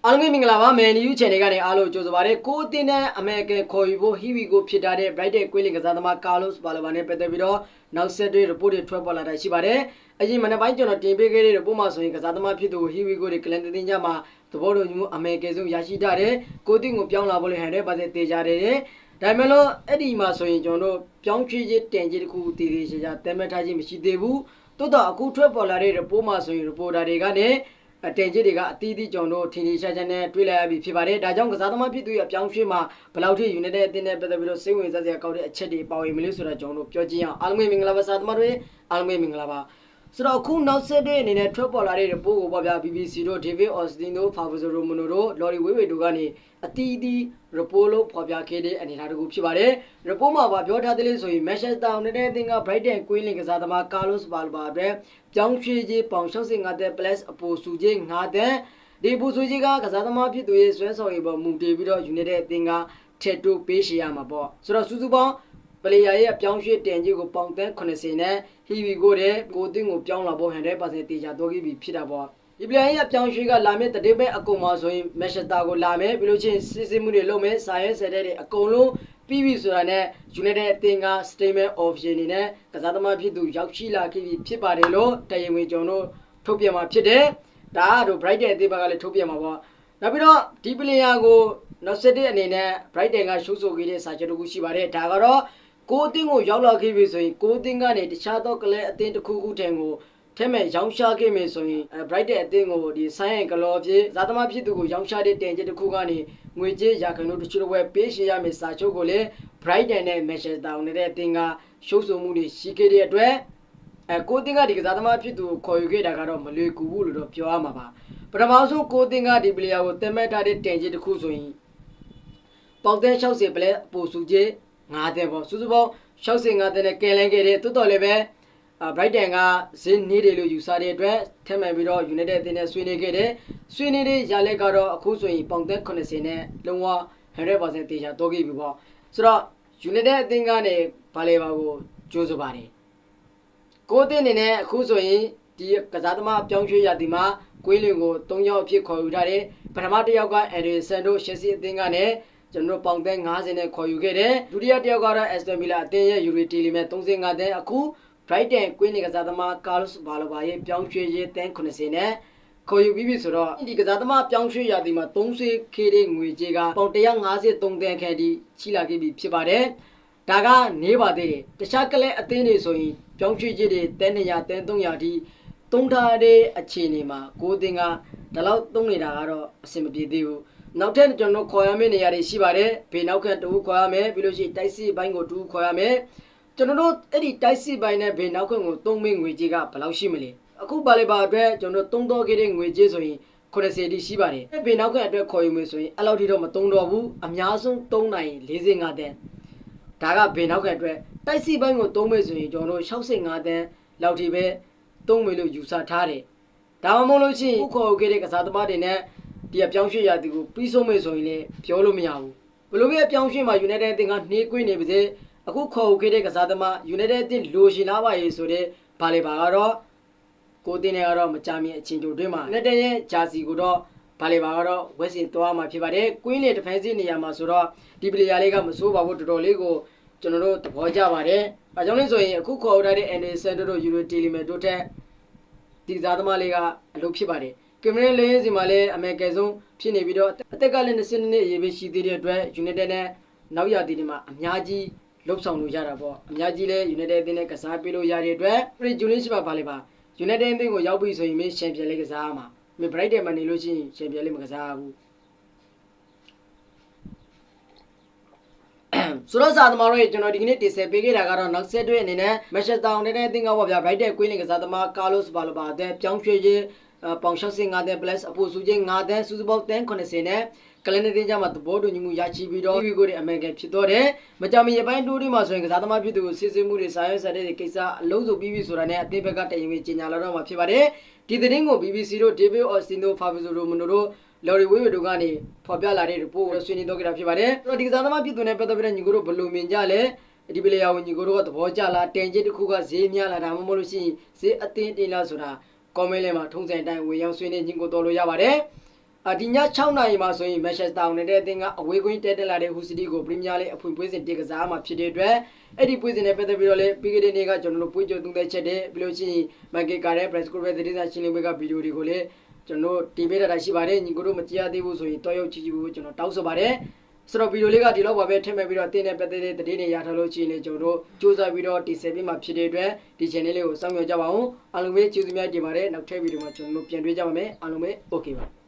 အားလုံးမင်္ဂလာပါမယ်နီယူ channel ကနေအားလုံးကြိုဆိုပါရစေကိုတင်တဲ့အမေရိကန်ခေါ်ယူဖို့ဟီဝီကိုဖြစ်ထားတဲ့ Brighton ကွင်းလင်ကစားသမားကာလော့စ်ဘာလိုဘာနဲ့ပတ်သက်ပြီးတော့နောက်ဆက်တွဲ report တွေထွက်ပေါ်လာတာရှိပါတယ်အရင်မနေ့ပိုင်းကျွန်တော်တင်ပေးခဲ့တဲ့ report မှာဆိုရင်ကစားသမားဖြစ်သူဟီဝီကိုတွေကလန်တင်ကြမှာသဘောတူညီမှုအမေရိကန်ဆုံးရရှိထားတဲ့ကိုတင်ကိုပြောင်းလာဖို့လည်း100%တေချာတယ်ဒါပေမဲ့လို့အဲ့ဒီမှာဆိုရင်ကျွန်တော်တို့ပြောင်းချွေးခြင်းတင်ခြင်းတစ်ခုတည်တည်ချာချာတည်မှတ်ထားခြင်းမရှိသေးဘူးတိုးတော့အခုထွက်ပေါ်လာတဲ့ report မှာဆိုရင် reporter တွေကနေတင်ကြီးတွေကအတီးတီးကြောင်တို့ထင်ထင်ရှားရှားနဲ့တွေးလိုက်ရပြီဖြစ်ပါတယ်ဒါကြောင့်ကစားသမားဖြစ်သူရဲ့အပြောင်းရွှေ့မှာဘယ်လောက်ထိ United အသင်းနဲ့ပတ်သက်ပြီးတော့စိတ်ဝင်စားစရာကောင်းတဲ့အချက်တွေပါဝင်မလို့ဆိုတာကျွန်တော်တို့ပြောကြည့်အောင်အားလုံးမင်္ဂလာပါစားသမားတွေအားလုံးမင်္ဂလာပါဆိုတော့အခုနောက်ဆက်တွဲအနေနဲ့ထွက်ပေါ်လာတဲ့ report ကိုပေါ့ဗျာ BBC တို့ David Austin တို့ Fabrizio Romano တို့ Lori Wewe တို့ကနေအတီးတီး report လို့ဖော်ပြခဲ့တဲ့အနေအထားတစ်ခုဖြစ်ပါတယ် report မှာပြောထားတယ်ဆိုရင် Manchester United အသင်းက Brighton ကွင်းလင်ကစားသမား Carlos Balba အတွက်ပြောင်းရွှေ့ခြင်းပေါင်65တဲ့ plus အပိုစုခြင်း5တဲ့ဒီပူစုကြီးကကစားသမားဖြစ်သူရဲ့ဆွဲဆောင်ရေးပေါ်မူတည်ပြီးတော့ United အသင်းကထက်တိုးပေးရှေ့ရမှာပေါ့ဆိုတော့စုစုပေါင်းပလေယာရဲ့ပြောင်းရွှေ့တင်ကြီးကိုပေါင်တန်း80နဲ့ဟီဝီကိုတဲ့ကိုတင်ကိုပြောင်းလာဖို့100%တေချာတော့ပြီးဖြစ်တာပေါ့ဒီပလေယာရဲ့ပြောင်းရွှေ့ကလာမယ့်တတိပဲအကုန်မှာဆိုရင်မက်ရှတာကိုလာမယ်ပြီးလို့ချင်းစစ်စစ်မှုတွေလုပ်မယ်စာရဲဆက်တဲ့အကုန်လုံးပြီးပြီဆိုတာနဲ့ United အသင်းက statement option နေနဲ့ကစားသမားဖြစ်သူရောက်ရှိလာခဲ့ပြီဖြစ်ပါတယ်လို့တရားဝင်ကျွန်တော်ထုတ်ပြန်มาဖြစ်တယ်ဒါကတော့ Brighton အသင်းဘက်ကလည်းထုတ်ပြန်มาပေါ့နောက်ပြီးတော့ဒီပလေယာကိုနောက်ဆက်တဲ့အနေနဲ့ Brighton ကရှုပ်ဆိုခဲ့တဲ့စာချုပ်တစ်ခုရှိပါတယ်ဒါကတော့ကိုအသင်းကိုရောက်လာခဲ့ပြီဆိုရင်ကိုအသင်းကနေတခြားသောကလပ်အသင်းတစ်ခုခုထံကိုထဲမဲ့ရောင်းချခဲ့မယ်ဆိုရင် Brighton အသင်းကိုဒီဆိုင်းရန်ကလော်ဖြစ်ဇာသမားဖြစ်သူကိုရောင်းချတဲ့တင်ချက်တစ်ခုကနေငွေကြေးရာခိုင်နှုန်းတချို့တော့ပေးရှေ့ရမယ်စာချုပ်ကိုလည်း Brighton နဲ့ Manchester United အသင်းကရှုပ်ဆိုမှုတွေရှိခဲ့တဲ့အတွက်ကိုအသင်းကဒီကစားသမားဖြစ်သူကိုခေါ်ယူခဲ့တာကတော့မလွယ်ကူဘူးလို့တော့ပြောရမှာပါပထမဆုံးကိုအသင်းကဒီပလေယာကိုတင်မဲ့ထားတဲ့တင်ချက်တစ်ခုဆိုရင်ပေါင်သန်း60ပလက်အပိုစုကြီး9တဲ့ပေါ့စုစုပေါင်း65တဲ့နဲ့ကဲလန်းခဲ့တဲ့တိုးတော်လည်းပဲBrighton ကဇင်းနေတယ်လို့ယူဆတဲ့အတွက်ထက်မှန်ပြီးတော့ United အသင်းနဲ့ဆွေးနွေးခဲ့တယ်ဆွေးနွေးတဲ့ရလက်ကတော့အခုဆိုရင်ပေါင်သက်80နဲ့လုံးဝ100%တေချာတော့ခဲ့ပြီပေါ့ဆိုတော့ United အသင်းကနေဘာလဲပါကိုကြိုးစားပါတယ်ကိုအသင်းအနေနဲ့အခုဆိုရင်ဒီကစားသမားပြောင်းရွှေ့ရသည်မှာကွင်းလင်ကို3ယောက်အဖြစ်ခေါ်ယူထားတယ်ပထမတစ်ယောက်က Ederson တို့ Chelsea အသင်းကနေကျွန်တော်ပေါင်သက်50နဲ့ခေါ်ယူခဲ့တယ်ဒုတိယတစ်ယောက်ကတော့ Aston Villa အသင်းရဲ့ Yuri Tielemans 35တဲ့အခု Brighton ကွင်းလင်ကစားသမား Carlos Balba ရဲ့ပြောင်းရွှေ့ရေးတန်း80နဲ့ခေါ်ယူပြီးပြီဆိုတော့ဒီကစားသမားပြောင်းရွှေ့ရသည်မှာ30ခေတဲ့ငွေကြေးကပေါင်153တန်းခန့်ထိချိလာခဲ့ပြီဖြစ်ပါတယ်ဒါကနေပါသေးတယ်တခြားကလပ်အသင်းတွေဆိုရင်ပြောင်းရွှေ့ခြင်းတွေတန်း200တန်း300ထိသုံးထားတဲ့အခြေအနေမှာကိုအသင်းကဒါလောက်သုံးနေတာကတော့အဆင်မပြေသေးဘူးနောက်ထပ်ကျွန်တော်ခေါ်ရမယ့်နေရာတွေရှိပါတယ်ဘေးနောက်ခံတူခေါ်ရမယ်ပြီးလို့ရှိရင်တိုက်စစ်ဘိုင်းကိုတူခေါ်ရမယ်ကျွန်တော်တို့အဲ့ဒီတိုက်စစ်ဘိုင်းနဲ့ဘေးနောက်ခံကိုသုံးမိငွေကြေးကဘယ်လောက်ရှိမလဲအခုပါလေပါအတွက်ကျွန်တော်သုံးတော့ခဲ့တဲ့ငွေကြေးဆိုရင်80တိရှိပါတယ်ဘေးနောက်ခံအတွက်ခေါ်ယူမယ်ဆိုရင်အဲ့လောက်ထိတော့မသုံးတော့ဘူးအများဆုံးသုံးနိုင်45တန်းဒါကဘေးနောက်ခံအတွက်တိုက်စစ်ဘိုင်းကိုသုံးမယ်ဆိုရင်ကျွန်တော်တို့65တန်းလောက်ထိပဲသုံးမယ်လို့ယူဆထားတယ်ဒါမှမဟုတ်လို့ရှိရင်ခုခေါ်ခဲ့တဲ့ကစားသမားတွေနဲ့ဒီအပြောင်းရွှေ့ရသည်ကိုပြီးဆုံးမယ်ဆိုရင်လည်းပြောလို့မရဘူးဘလို့ပဲအပြောင်းရွှေ့မှာ United အသင်းကနှေးကွေးနေပါစေအခုခေါ်ခဲ့တဲ့ကစားသမား United အသင်းလိုချင်လာပါရေးဆိုတဲ့ဘာလဲပါကတော့ကိုတင်နေကတော့မကြမီအချင်းတို့တွင်းမှာ United ရဲ့ဂျာစီကိုတော့ဘာလဲပါကတော့ဝက်စင်သွားမှာဖြစ်ပါတယ်ကွင်းလေဒီဖက်စစ်နေရာမှာဆိုတော့ဒီပလေယာလေးကမစိုးပါဘူးတော်တော်လေးကိုကျွန်တော်တို့သဘောကျပါတယ်အဲကြောင့်လို့ဆိုရင်အခုခေါ်ထားတဲ့ Anderson တို့ Yuri Tielemans တို့ထက်ဒီကစားသမားလေးကအလုပ်ဖြစ်ပါတယ်ကင်မရာလေးစီမှာလည်းအမေကယ်ဆုံးဖြစ်နေပြီးတော့အသက်ကလည်း22နှစ်အရေးပဲရှိသေးတဲ့အတွက် United နဲ့နောက်ရသည်တွေမှာအများကြီးလှုပ်ဆောင်လို့ရတာပေါ့အများကြီးလဲ United အသင်းနဲ့ကစားပေးလို့ရတဲ့အတွက် Pre-Julius ပါပါလေပါ United အသင်းကိုရောက်ပြီဆိုရင်မင်းချန်ပီယံလိကစားရမှာမင်း Brighton မှာနေလို့ရှိရင်ချန်ပီယံလိမကစားဘူးဆိုတော့စာသမားတို့ကျွန်တော်ဒီကနေ့တင်ဆက်ပေးခဲ့တာကတော့နောက်ဆက်တွဲအနေနဲ့ Manchester United အသင်းကပေါ့ဗျာ Brighton ကွင်းလင်ကစားသမား Carlos Balba တဲ့ပြောင်းရွှေ့ရေးပေါင်65တန်း plus အပိုစုချင်း5တန်းစုစုပေါင်းတန်း80နဲ့ကလန်တင်ကြမှာသဘောတူညီမှုရရှိပြီးတော့ဒီကိုတွေအမေရိကန်ဖြစ်တော့တယ်မကြမီရပိုင်းတိုးတွေမှာဆိုရင်ကစားသမားဖြစ်သူကိုစစ်စစ်မှုတွေစာရွက်စာတမ်းတွေကိစ္စအလုံးစုံပြီးပြီဆိုတာနဲ့အသင်းဘက်ကတရင်ဝင်ကြီးညာလာတော့မှာဖြစ်ပါတယ်ဒီသတင်းကို BBC တို့ David Austin တို့ Fabrizio Romano တို့ Lori Wewe တို့ကနေဖော်ပြလာတဲ့ report ကိုဆွေးနွေးတော့ကြတာဖြစ်ပါတယ်အဲ့တော့ဒီကစားသမားဖြစ်သူနဲ့ပတ်သက်ပြီးညီကိုတို့ဘယ်လိုမြင်ကြလဲဒီပလေယာဝင်ညီကိုတို့ကသဘောကျလားတင်ကျစ်တစ်ခုကဈေးများလားဒါမှမဟုတ်လို့ရှိရင်ဈေးအသင်းတင်လားဆိုတာcomment လေးမှာထုံးစံအတိုင်းဝင်ရောက်ဆွေးနွေးညီကိုတော်လို့ရပါတယ် ဒီည6နာရီမှာဆိုရင်မန်ချက်စတာယူနိုက်တက်အသင်းကအဝေးကွင်းတက်လာတဲ့ဟူစီတီကိုပရီးမီးယားလိအဖွင့်ပွဲစဉ်တကစားမှာဖြစ်တဲ့အတွက်အဲ့ဒီပွဲစဉ်နဲ့ပတ်သက်ပြီးတော့လည်းပြီးခဲ့တဲ့နေ့ကကျွန်တော်တို့ပွဲကြိုသုံးသက်ချက်တဲ့ပြီးလို့ရှိရင်မန်ကေကာတဲ့ press conference သတင်းစာရှင်းလင်းပွဲကဗီဒီယိုတွေကိုလည်းကျွန်တော်တို့တင်ပေးတာရှိပါတယ်ညီကိုတို့မကြည့်ရသေးဘူးဆိုရင်တော်ရုပ်ကြည့်ကြည့်ဖို့ကျွန်တော်တောင်းဆိုပါတယ်ဆိုတော့ဗီဒီယိုလေးကဒီလောက်ပါပဲထည့်မဲ့ပြီးတော့တင်းနဲ့ပတ်သက်တဲ့သတင်းတွေရထားလို့ရှိရင်လည်းကျွန်တော်တို့စူးစမ်းပြီးတော့တင်ဆက်ပေးမှာဖြစ်တဲ့အတွက်ဒီ channel လေးကိုစောင့်မျှော်ကြပါဦးအားလုံးပဲကျေးဇူးများတင်ပါတယ်နောက်ထပ်ဗီဒီယိုမှာကျွန်တော်တို့ပြန်တွေ့ကြပါမယ်အားလုံးပဲ okay ပါ